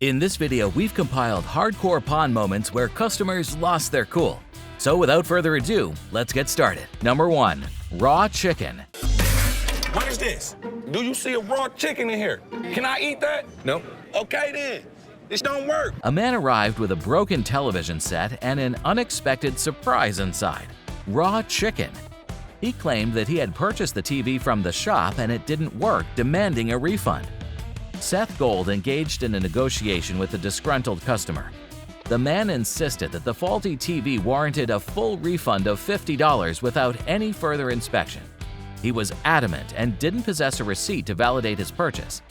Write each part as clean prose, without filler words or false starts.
In this video, we've compiled hardcore pawn moments where customers lost their cool. So without further ado, let's get started. Number 1. Raw chicken. What is this? Do you see a raw chicken in here? Can I eat that? No. Okay then. This don't work. A man arrived with a broken television set and an unexpected surprise inside: raw chicken. He claimed that he had purchased the TV from the shop and it didn't work, demanding a refund. Seth Gold engaged in a negotiation with the disgruntled customer. The man insisted that the faulty TV warranted a full refund of $50 without any further inspection. He was adamant and didn't possess a receipt to validate his purchase.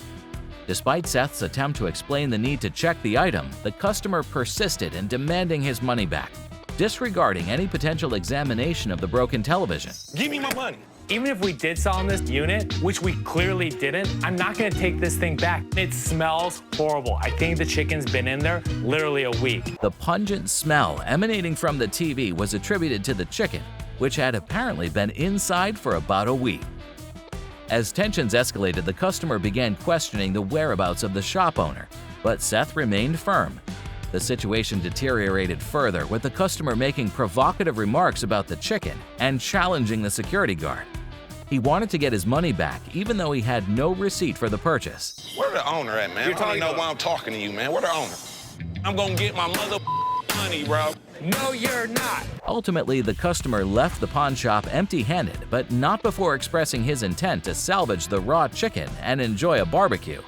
Despite Seth's attempt to explain the need to check the item, the customer persisted in demanding his money back, disregarding any potential examination of the broken television. Give me my money. Even if we did sell on this unit, which we clearly didn't, I'm not gonna take this thing back. It smells horrible. I think the chicken's been in there literally a week. The pungent smell emanating from the TV was attributed to the chicken, which had apparently been inside for about a week. As tensions escalated, the customer began questioning the whereabouts of the shop owner, but Seth remained firm. The situation deteriorated further, with the customer making provocative remarks about the chicken and challenging the security guard. He wanted to get his money back, even though he had no receipt for the purchase. Where the owner at, man? I don't know why I'm talking to you, man. Where the owner? I'm gonna get my mother money, bro. No, you're not. Ultimately, the customer left the pawn shop empty-handed, but not before expressing his intent to salvage the raw chicken and enjoy a barbecue.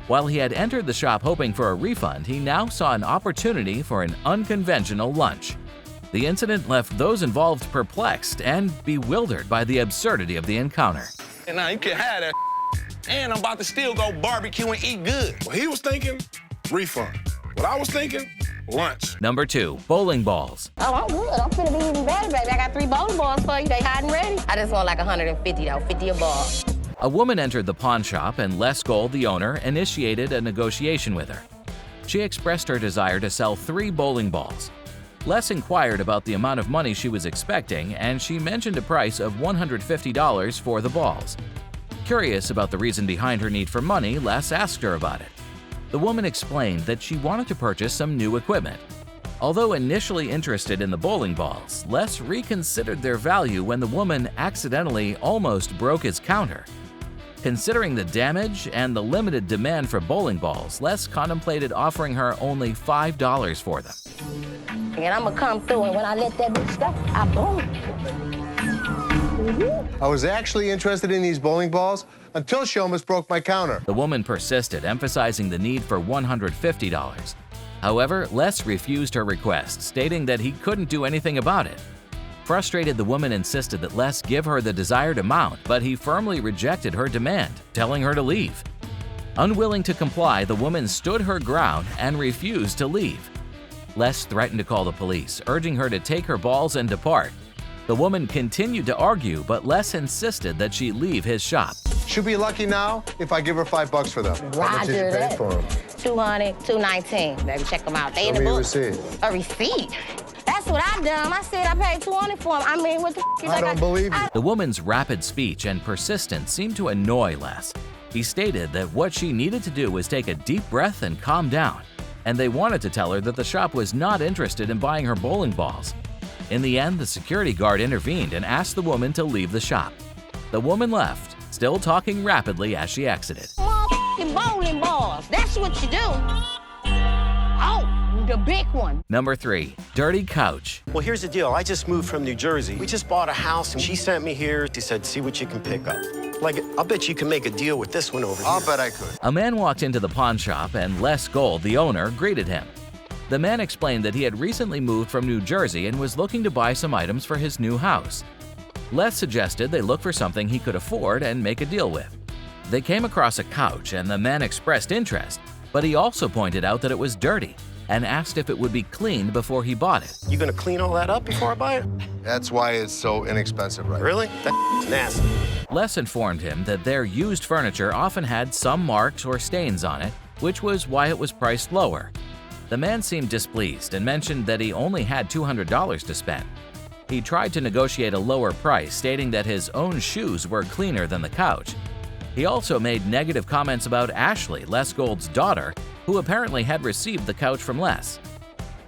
While he had entered the shop hoping for a refund, he now saw an opportunity for an unconventional lunch. The incident left those involved perplexed and bewildered by the absurdity of the encounter. And now you can have that, and I'm about to still go barbecue and eat good. Well, he was thinking refund. What I was thinking, lunch. Number 2. Bowling balls. Oh, I'm good. I'm finna be even better, baby. I got 3 bowling balls for you. They hot and ready. I just want like 150 though, 50 a ball. A woman entered the pawn shop and Les Gold, the owner, initiated a negotiation with her. She expressed her desire to sell 3 bowling balls. Les inquired about the amount of money she was expecting, and she mentioned a price of $150 for the balls. Curious about the reason behind her need for money, Les asked her about it. The woman explained that she wanted to purchase some new equipment. Although initially interested in the bowling balls, Les reconsidered their value when the woman accidentally almost broke his counter. Considering the damage and the limited demand for bowling balls, Les contemplated offering her only $5 for them. And I'm gonna come through, and when I let that bitch go, I boom. I was actually interested in these bowling balls until she almost broke my counter. The woman persisted, emphasizing the need for $150. However, Les refused her request, stating that he couldn't do anything about it. Frustrated, the woman insisted that Les give her the desired amount, but he firmly rejected her demand, telling her to leave. Unwilling to comply, the woman stood her ground and refused to leave. Les threatened to call the police, urging her to take her balls and depart. The woman continued to argue, but Les insisted that she leave his shop. She'll be lucky now if I give her $5 for them. How much did you Roger pay that. for them? 200, 219. Baby, check them out. They in Show the me a book. receipt. A receipt? That's what I done. I said I paid 200 for them. I mean, what the f*** is I don't believe you. The woman's rapid speech and persistence seemed to annoy Les. He stated that what she needed to do was take a deep breath and calm down, and they wanted to tell her that the shop was not interested in buying her bowling balls. In the end, the security guard intervened and asked the woman to leave the shop. The woman left, still talking rapidly as she exited. Motherfucking bowling balls. That's what you do. Oh, the big one. Number 3. Dirty couch. Well, here's the deal. I just moved from New Jersey. We just bought a house, and she sent me here. She said, see what you can pick up. Like, I'll bet you can make a deal with this one over here. I'll bet I could. A man walked into the pawn shop and Les Gold, the owner, greeted him. The man explained that he had recently moved from New Jersey and was looking to buy some items for his new house. Les suggested they look for something he could afford and make a deal with. They came across a couch and the man expressed interest, but he also pointed out that it was dirty and asked if it would be cleaned before he bought it. You gonna clean all that up before I buy it? That's why it's so inexpensive, right? Really? That's nasty. Les informed him that their used furniture often had some marks or stains on it, which was why it was priced lower. The man seemed displeased and mentioned that he only had $200 to spend. He tried to negotiate a lower price, stating that his own shoes were cleaner than the couch. He also made negative comments about Ashley, Les Gold's daughter, who apparently had received the couch from Les.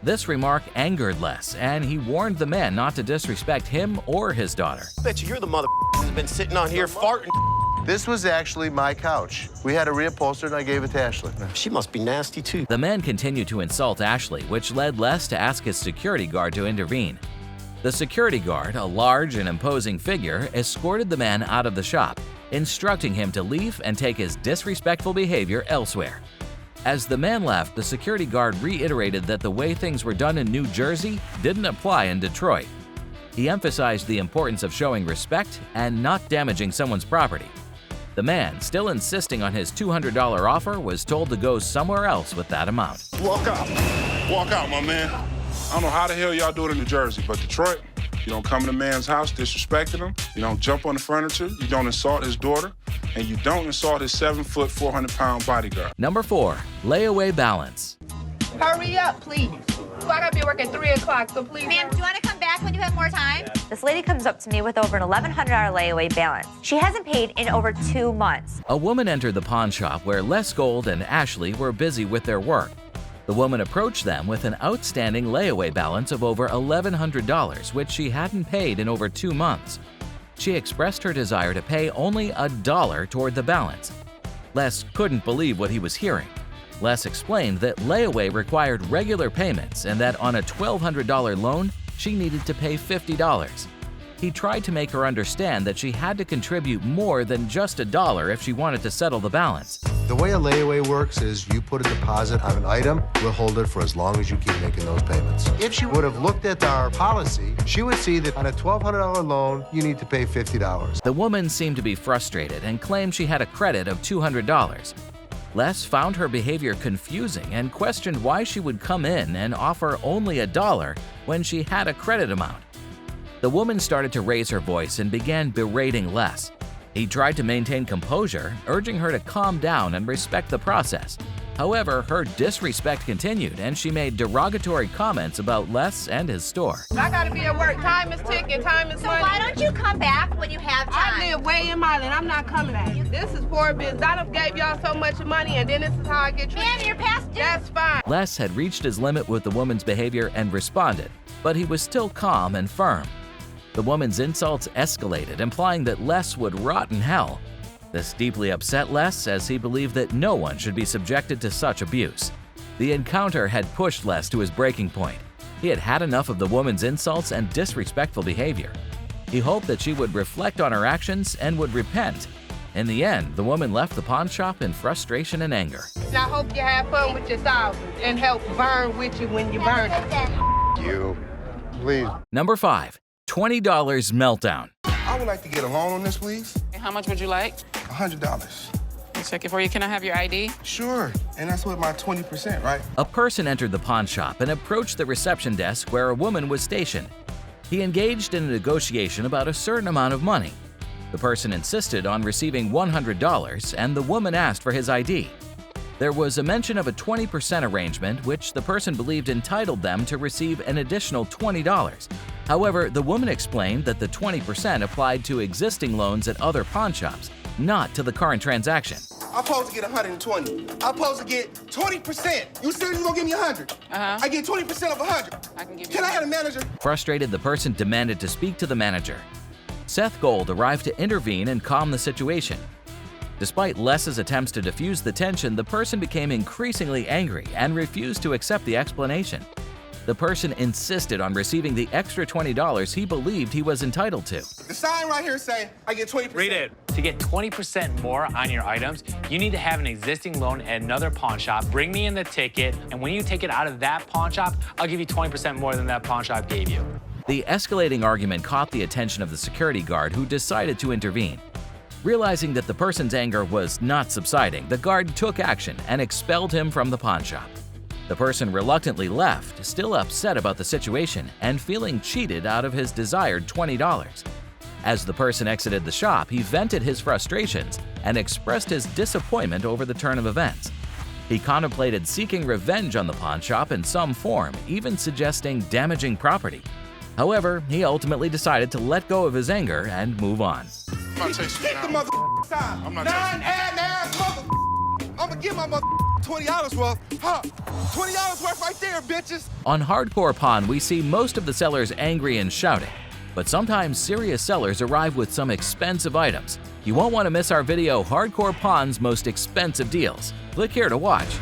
This remark angered Les, and he warned the man not to disrespect him or his daughter. Bet you're the mother who's been sitting on here farting. This was actually my couch. We had it reupholstered and I gave it to Ashley. She must be nasty too. The man continued to insult Ashley, which led Les to ask his security guard to intervene. The security guard, a large and imposing figure, escorted the man out of the shop, instructing him to leave and take his disrespectful behavior elsewhere. As the man left, the security guard reiterated that the way things were done in New Jersey didn't apply in Detroit. He emphasized the importance of showing respect and not damaging someone's property. The man, still insisting on his $200 offer, was told to go somewhere else with that amount. Walk out. Walk out, my man. I don't know how the hell y'all do it in New Jersey, but Detroit, you don't come in a man's house disrespecting him, you don't jump on the furniture, you don't insult his daughter, and you don't insult his 7-foot, 400-pound bodyguard. Number 4. Layaway balance. Hurry up, please. I gotta be at work at 3 o'clock, so please. Ma'am, do you want to come back when you have more time? This lady comes up to me with over an $1,100 layaway balance. She hasn't paid in over 2 months. A woman entered the pawn shop where Les Gold and Ashley were busy with their work. The woman approached them with an outstanding layaway balance of over $1,100, which she hadn't paid in over 2 months. She expressed her desire to pay only $1 toward the balance. Les couldn't believe what he was hearing. Les explained that layaway required regular payments and that on a $1,200 loan, she needed to pay $50. He tried to make her understand that she had to contribute more than just $1 if she wanted to settle the balance. The way a layaway works is you put a deposit on an item, we'll hold it for as long as you keep making those payments. If she would have looked at our policy, she would see that on a $1,200 loan, you need to pay $50. The woman seemed to be frustrated and claimed she had a credit of $200. Les found her behavior confusing and questioned why she would come in and offer only $1 when she had a credit amount. The woman started to raise her voice and began berating Les. He tried to maintain composure, urging her to calm down and respect the process. However, her disrespect continued and she made derogatory comments about Les and his store. I gotta be at work. Time is ticking, time is money. So why don't you come back when you have time? I live way in Milan. I'm not coming at you. This is poor business. I done gave y'all so much money and then this is how I get treated. Ma'am, you're past due. That's fine. Les had reached his limit with the woman's behavior and responded, but he was still calm and firm. The woman's insults escalated, implying that Les would rot in hell. This deeply upset Les, as he believed that no one should be subjected to such abuse. The encounter had pushed Les to his breaking point. He had had enough of the woman's insults and disrespectful behavior. He hoped that she would reflect on her actions and would repent. In the end, the woman left the pawn shop in frustration and anger. And I hope you have fun with your thousands and help burn with you when you burn it. You, please. Number 5. $20 meltdown. I would like to get a loan on this, please. How much would you like? $100. I'll check it for you. Can I have your ID? Sure, and that's with my 20%, right? A person entered the pawn shop and approached the reception desk where a woman was stationed. He engaged in a negotiation about a certain amount of money. The person insisted on receiving $100 and the woman asked for his ID. There was a mention of a 20% arrangement which the person believed entitled them to receive an additional $20. However, the woman explained that the 20% applied to existing loans at other pawn shops, not to the current transaction. I'm supposed to get 120. I'm supposed to get 20%. You said you gonna give me 100. I get 20% of 100. I can give you. Can I have a manager? Frustrated, the person demanded to speak to the manager. Seth Gold arrived to intervene and calm the situation. Despite Les's attempts to diffuse the tension, the person became increasingly angry and refused to accept the explanation. The person insisted on receiving the extra $20 he believed he was entitled to. The sign right here say I get 20%. Read it. To get 20% more on your items, you need to have an existing loan at another pawn shop. Bring me in the ticket, and when you take it out of that pawn shop, I'll give you 20% more than that pawn shop gave you. The escalating argument caught the attention of the security guard, who decided to intervene. Realizing that the person's anger was not subsiding, the guard took action and expelled him from the pawn shop. The person reluctantly left, still upset about the situation and feeling cheated out of his desired $20. As the person exited the shop, he vented his frustrations and expressed his disappointment over the turn of events. He contemplated seeking revenge on the pawn shop in some form, even suggesting damaging property. However, he ultimately decided to let go of his anger and move on. Get the mother time. I'm not ass mother. I'm gonna get my mother $20 worth. Huh? $20 worth right there, bitches. On Hardcore Pawn, we see most of the sellers angry and shouting, but sometimes serious sellers arrive with some expensive items. You won't want to miss our video, Hardcore Pawn's Most Expensive Deals. Click here to watch.